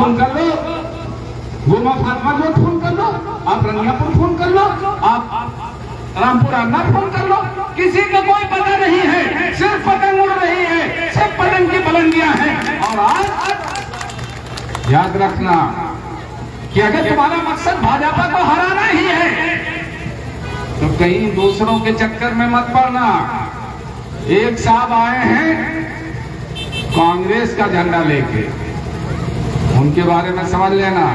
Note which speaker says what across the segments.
Speaker 1: Phone कर लो, Goma pharma road phone कर लो, आप रंगियापुर फोन कर लो, आप रामपुर अन्ना फोन कर लो, किसी का कोई पता नहीं है, सिर्फ पतंग उड़ रही है, सिर्फ पतंग की बुलंदियां हैं। और आज याद रखना कि अगर तुम्हारा मकसद भाजपा को हराना ही है तो कहीं दूसरों के चक्कर में मत पड़ना। एक साहब आए हैं कांग्रेस का झंडा लेके, उनके बारे में समझ लेना।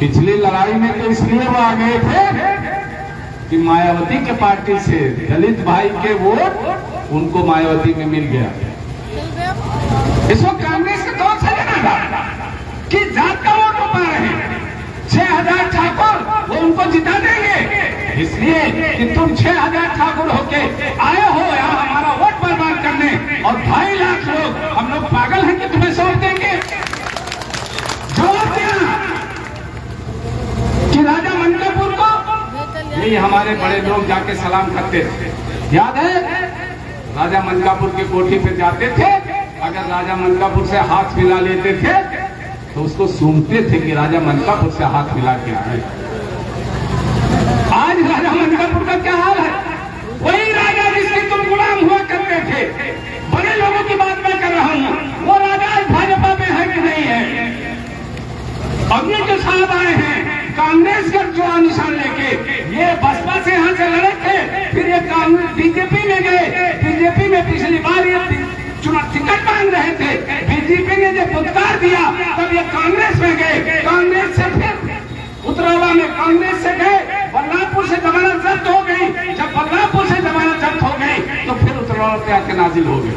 Speaker 1: पिछली लड़ाई में तो इसलिए वो आ गए थे कि मायावती के पार्टी से दलित भाई के वोट उनको मायावती में मिल गया। इसको कांग्रेस का कौन सा लेना था कि जात का वोट पा रहे हैं। 6000 ठाकुर वो उनको जिता देंगे इसलिए कि तुम 6000 ठाकुर होके आए हो यहाँ हमारा वोट बर्बाद करने, और 2.5 लाख लोग हम लोग पागल हैं कि तुम्हें सौंप देंगे। जवाब देना कि राजा मनकापुर को यही हमारे बड़े लोग जाके सलाम करते थे। याद है राजा मनकापुर की कोठी पे जाते थे, अगर राजा मनकापुर से हाथ मिला लेते थे तो उसको सूंघते थे कि राजा मनकापुर से हाथ मिला के आए। आज राजा मनकापुर का क्या हाल है? वही राजा जिसके तुम गुलाम हुआ करते थे, बड़े लोगों की बात मैं कर रहा हूं, वो राजा आज भाजपा में है कि नहीं है? अब ये जो साहब आए हैं कांग्रेस का चुनाव निशान लेके, ये बसपा से यहाँ से लड़े थे, फिर ये कांग्रेस बीजेपी में गए। बीजेपी में पिछली बार ये चुनाव टिकट मांग रहे थे, बीजेपी ने जब पुरस्कार दिया तब ये कांग्रेस में गए। कांग्रेस से फिर उतरौला में कांग्रेस से गए, बल्लापुर से जमानत जब्त हो गई। जब बल्लापुर से जमानत जब्त हो गई तो फिर उतरौला पे आके नाजिल हो गए।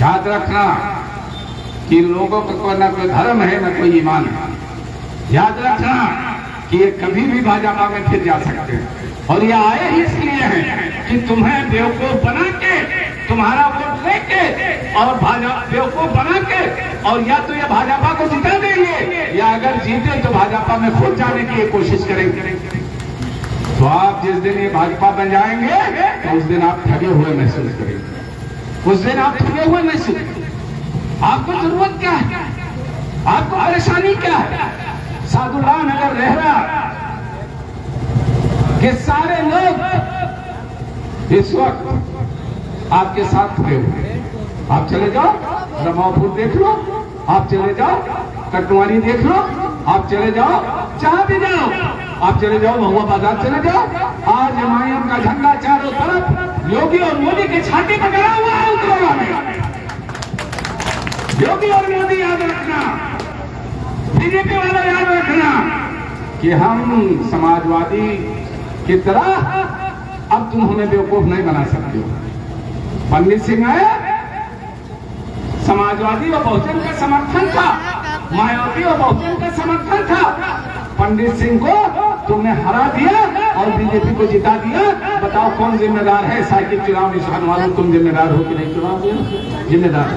Speaker 1: याद रखना कि लोगों का कोई ना कोई धर्म है, न कोई ईमान है। याद रखना कि ये कभी भी भाजपा में फिर जा सकते हैं, और ये आए ही इसलिए हैं कि तुम्हें बेवकूफ बना के, तुम्हारा वोट लेके और बेवकूफ बना के, और या तो ये भाजपा को जिता देंगे या अगर जीते तो भाजपा में खुद जाने की कोशिश करेंगे। तो आप जिस दिन ये भाजपा बन जाएंगे तो उस दिन आप ठगे हुए महसूस करेंगे, उस दिन आप ठगे हुए महसूस करेंगे। आपको जरूरत क्या है? आपको परेशानी क्या है? साधुल्लाह नगर रेहरा के सारे लोग इस वक्त आपके साथ खड़े हुए। आप चले जाओ रमापुर देख लो, आप चले जाओ कटवारी देख लो, आप चले जाओ जहां भी जाओ, आप चले जाओ महुआ बाजार चले जाओ। आज एमआईएम का झंडा चारों तरफ योगी और मोदी की छाती पर गड़ा हुआ है उतरौला में। योगी और मोदी याद रखना, बीजेपी वाला याद रखना कि हम समाजवादी की तरह अब तुम हमें बेवकूफ नहीं बना सकते हो। पंडित सिंह आए, समाजवादी और बहुजन का समर्थन था, मायावती और बहुजन का समर्थन था। पंडित सिंह को तुमने हरा दिया और बीजेपी को जिता दिया। बताओ कौन जिम्मेदार है? साइकिल चुनाव निशान वालों तुम जिम्मेदार हो कि नहीं? चुनाव जिम्मेदार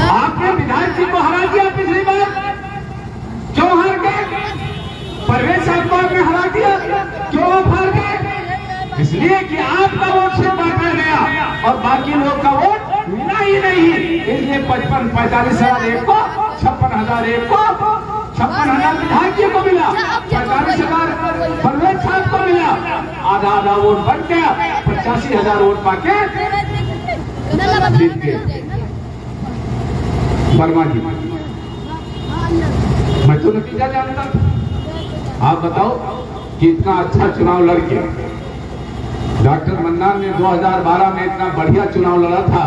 Speaker 1: आपने विधायक जी को हरा दिया पिछली बार, क्यों हार गए? परवेज साहब को आपने हरा दिया, क्यों आप हार गए? इसलिए कि आपका वोट सिर्फ बांटा गया और बाकी लोग का वोट मिला ही नहीं। इसलिए 45,000 एक को, 56,000 एक को, 56,000 विधायक जी को मिला, 45,000 परवेज साहब को मिला। आधा आधा वोट बन गया, 85,000 वोट पाके जीत गए वर्मा जी। मैं तो नतीजा जानता था। आप बताओ कि इतना अच्छा चुनाव लड़के डॉक्टर मन्नान ने 2012 में इतना बढ़िया चुनाव लड़ा था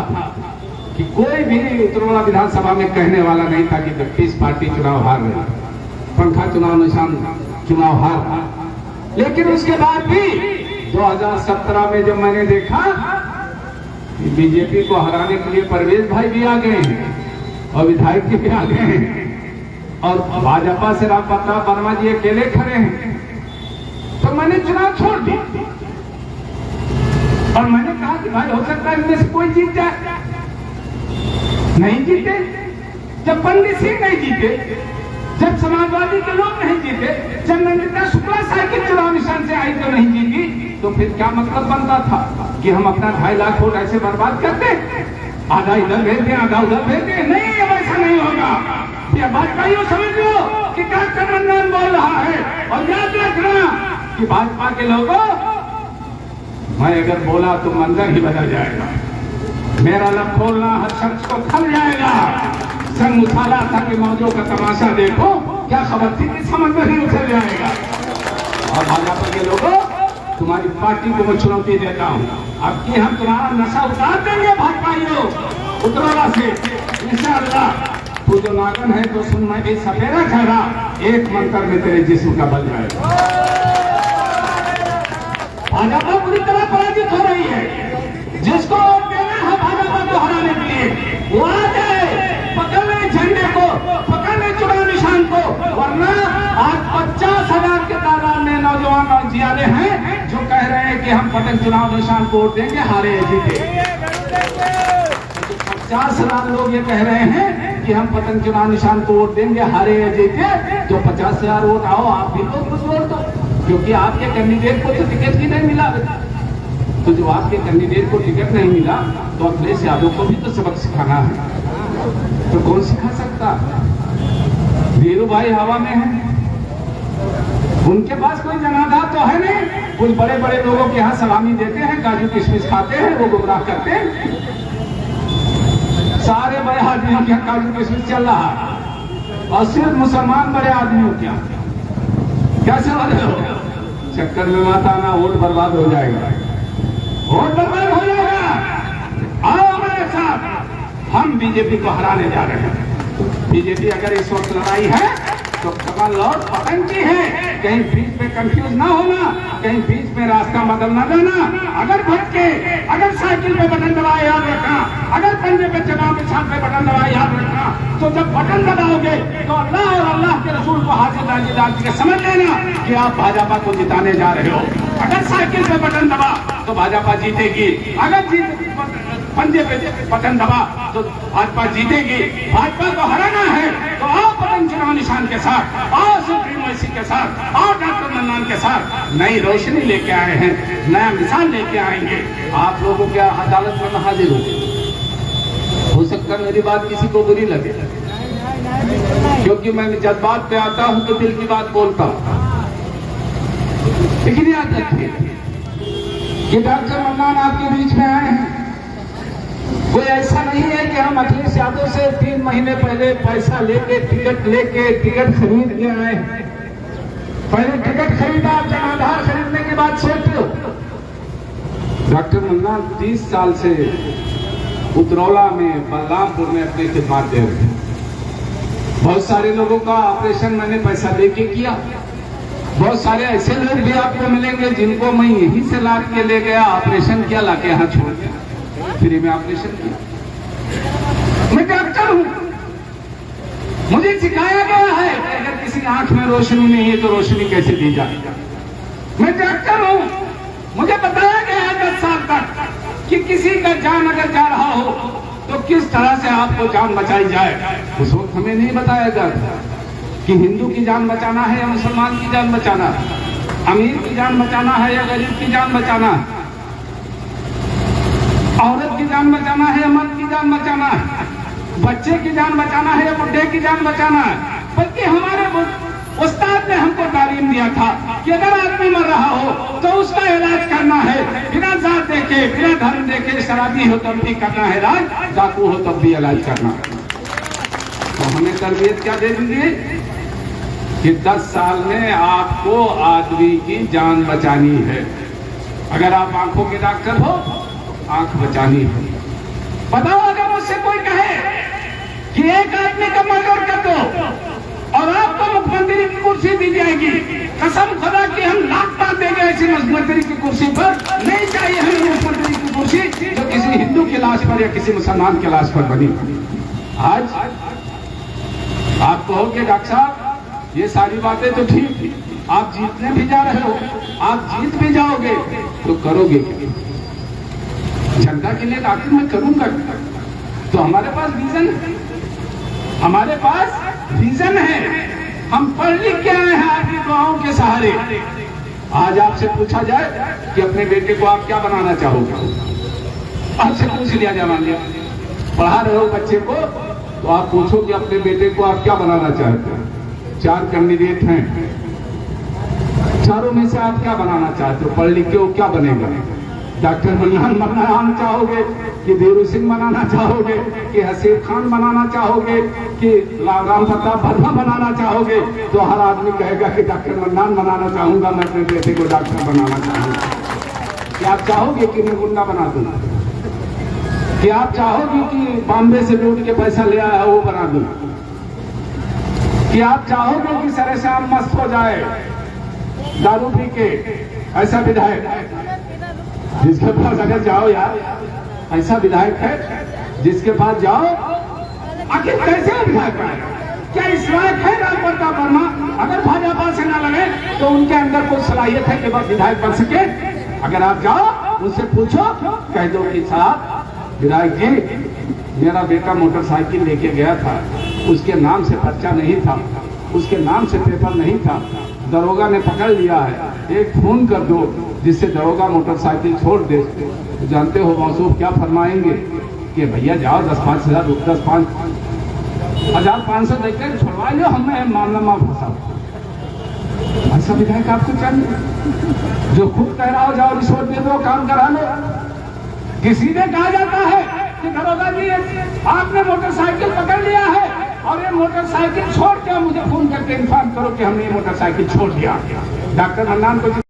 Speaker 1: कि कोई भी उत्तरौला विधानसभा में कहने वाला नहीं था कि 32 पार्टी चुनाव हार रही, पंखा चुनाव निशान चुनाव हार। लेकिन उसके बाद भी 2017 में जब मैंने देखा कि बीजेपी को हराने के लिए परवेज भाई भी आ गए हैं और विधायक जी भी आ गए हैं और भाजपा से राम प्रताप वर्मा जी अकेले खड़े हैं, तो मैंने चुनाव छोड़ दिया और मैंने कहा कि भाई हो सकता है इनमें से कोई जीत जाए। नहीं जीते। जब पंडित सिंह नहीं जीते, जब समाजवादी के लोग नहीं जीते, जब नंदिता शुक्ला साइकिल चुनाव निशान से आई तो नहीं जीती, तो फिर क्या मतलब बनता था कि हम अपना 2.5 लाख वोट ऐसे बर्बाद करते, आधा इधर भेज दें आधा उधर भेज दें? नहीं, अब ऐसा नहीं होगा। किया। भाजपाइयों समझ लो कि डॉक्टर मन्नान बोल रहा है। और याद रखना कि भाजपा के लोगों, मैं अगर बोला तो मंजर ही बदल जाएगा। मेरा लब खोलना हर शख्स को खल जाएगा। संग उछाला था कि मौजों का तमाशा देखो, क्या खबर थी कि समंदर ही उछल जाएगा। और भाजपा के लोगों, तुम्हारी पार्टी को मैं चुनौती देता हूँ। अब की हम तुम्हारा नशा उतार देंगे भाजपाइयों, उतरोला से इंशाअल्लाह। तू जो नागन है तो सुन, मैं भी सपेरा ठहरा, एक मंत्र में तेरे जिस्म का बल जाएगा। भाजपा पूरी तरह पराजित हो रही है। जिसको वोट देना है भाजपा को हराने के लिए, वो आ जाए, पकड़ ले झंडे को, पकड़ ले चुनाव निशान को। वरना आज 50,000 के तादाद में नौजवान और जियाले हैं जो कह रहे हैं कि हम पटन चुनाव निशान को वोट देंगे, हारे जीते। 50,000 लोग ये कह रहे हैं कि हम पटन चुनाव निशान को वोट देंगे, हारे जीते। तो 50,000 वोट आओ, आप भी तो कुछ वोट दो, क्योंकि आपके कैंडिडेट को तो टिकट ही नहीं मिला। तो जब आपके कैंडिडेट को टिकट नहीं मिला तो अखिलेश यादव को भी तो सबक सिखाना है। तो कौन सिखा सकता? वीरू भाई हवा में है, उनके पास कोई जनाधार तो है नहीं। कुछ बड़े बड़े लोगों के यहाँ सलामी देते हैं, काजू किशमिश खाते हैं, वो गुमराह करते हैं। सारे बड़े आदमियों के यहाँ काजू किशमिश चल रहा है और सिर्फ मुसलमान बड़े आदमियों क्या क्या समझ रहे हो? चक्कर में मत आना, वोट बर्बाद हो जाएगा, वोट बर्बाद हो जाएगा। आओ हमारे साथ, हम बीजेपी को हराने जा रहे हैं। बीजेपी अगर इस वक्त लड़ाई है तो कमल और पतन की है। कहीं बीच में कंफ्यूज ना होना, कहीं बीच में रास्ता बदल ना जाना। अगर भटके, अगर साइकिल पे बटन दबाए याद रखना, अगर पंजे पे चुनाव निशान पे बटन दबाए याद रखना। तो जब बटन दबाओगे तो अल्लाह और अल्लाह के रसूल को हाजिर नाजिर डाल के समझ लेना कि आप भाजपा को जिताने जा रहे हो। अगर साइकिल पे बटन दबा तो भाजपा जीतेगी, अगर पंजे पे बटन दबा तो भाजपा जीतेगी। भाजपा को हराना है तो आओ पटन चुनाव निशान के साथ, आओ सुप्रीमेसी के साथ, आओ डॉक्टर मन्नान के साथ। नई रोशनी लेके आए हैं, नया मिसाल लेके आएंगे। आप लोगों के अदालत में हाजिर हो सकता है मेरी बात किसी को बुरी लगे, क्योंकि मैं जज्बात पे आता हूं तो दिल की बात बोलता हूं। लेकिन याद रखिए कि डॉक्टर मन्नान आपके बीच में आए हैं। कोई ऐसा नहीं है कि हम अखिलेश यादव से 3 महीने पहले पैसा लेके टिकट खरीद के आए। पहले टिकट खरीदा, जनाधार खरीदने के बाद सोचो। डॉक्टर मन्नान 30 साल से उतरौला में, बलरामपुर में अपनी खिदमत दे रहे हैं। बहुत सारे लोगों का ऑपरेशन मैंने पैसा देके किया। बहुत सारे ऐसे लोग भी आपको मिलेंगे जिनको मैं यहीं से लाद के ले गया, ऑपरेशन किया, लाके यहाँ छोड़ दिया, फ्री में ऑपरेशन किया। मैं डॉक्टर हूं, मुझे सिखाया गया है कि अगर किसी आंख में रोशनी नहीं है तो रोशनी कैसे दी जाए। मैं डॉक्टर हूं, मुझे बताया गया है 10 साल तक कि किसी का जान अगर जा रहा हो तो किस तरह से आपको जान बचाई जाए। उस वक्त हमें नहीं बताया जाता कि हिंदू की जान बचाना है या मुसलमान की जान बचाना है, अमीर की जान बचाना है या गरीब की जान बचाना है, औरत की जान बचाना है या मर्द की जान बचाना है, बच्चे की जान बचाना है या बुढ़े की जान बचाना है। बल्कि हमारे उस्ताद ने हमको तालीम दिया था कि अगर आदमी मर रहा हो तो उसका इलाज करना है, बिना जात देखे, बिना धर्म देखे। शराबी हो तब भी करना है इलाज, डाकू हो तब भी इलाज करना है। तो हमें तरबियत क्या दे दीजिए कि 10 साल में आपको आदमी की जान बचानी है। अगर आप आंखों के डॉक्टर हो, आंख बचानी है। बताओ, अगर मुझसे कोई कहे कि एक आदमी का मर्डर कर दो और आपको मुख्यमंत्री की कुर्सी दी जाएगी, कसम खुदा की हम लाख बार देंगे ऐसी मुख्यमंत्री की कुर्सी पर। नहीं चाहिए हमें मुख्यमंत्री की कुर्सी जो किसी हिंदू की लाश पर या किसी मुसलमान की लाश पर बनी। आज आप कहोगे डॉक्टर साहब ये सारी बातें तो ठीक थी, आप जीतने भी जा रहे हो, आप जीत भी जाओगे तो करोगे जनता के लिए आखिर मैं करूंगा। तो हमारे पास विजन है, हमारे पास विजन है। हम पढ़ लिख के आए हैं आपकी दुआओं के सहारे। आज आपसे पूछा जाए कि अपने बेटे को आप क्या बनाना चाहोगे, आपसे पूछ लिया जाए, मान लिया पढ़ा रहे हो बच्चे को तो आप पूछो कि अपने बेटे को आप क्या बनाना चाहते हैं। 4 कैंडिडेट हैं, चारों में से आप क्या बनाना चाहते हो? पढ़ लिख के वो क्या बनेगा? डॉक्टर मन्नान बनाना चाहोगे कि देरू सिंह बनाना चाहोगे कि हसीर खान बनाना चाहोगे कि राम प्रताप वर्मा बनाना चाहोगे? तो हर आदमी कहेगा कि डॉक्टर मन्नान बनाना चाहूंगा, मैं अपने बेटे को डॉक्टर बनाना चाहूंगा। क्या आप चाहोगे कि मैं गुंडा बना दूं? क्या आप चाहोगे कि बॉम्बे से लूट के पैसा ले आया वो बना दूं? क्या आप चाहोगे कि सरेआम मस्त हो जाए दारू पी के ऐसा विधायक? जिसके पास अगर जाओ यार, ऐसा विधायक है जिसके पास जाओ, आखिर कैसे विधायक बनेगा? क्या इस लायक है राम प्रताप वर्मा? अगर भाजपा से ना लगे तो उनके अंदर कोई सलाहियत है कि बस विधायक बन सके? अगर आप जाओ उससे पूछो, कह दो कि साहब विधायक जी, मेरा बेटा मोटरसाइकिल लेके गया था, उसके नाम से पर्चा नहीं था, उसके नाम से पेपर नहीं था, दरोगा ने पकड़ लिया है, एक फोन कर दो जिससे दरोगा मोटरसाइकिल छोड़ दे। तो जानते हो मौसूफ क्या फरमाएंगे कि भैया जाओ 10-5 हज़ार 500 देकर छुड़वा लो, हमें मामला माफ फंसा। ऐसा विधायक आपको चाहिए जो खुद कह रहा हो जाओ रिश्वत दे दो, काम करा लो? किसी ने कहा जाता है कि दरोगा जी आपने मोटरसाइकिल पकड़ लिया है और ये मोटरसाइकिल छोड़ के मुझे फोन करके इन्फॉर्म करो कि हमने ये मोटरसाइकिल छोड़ दिया। डॉक्टर मन्नान को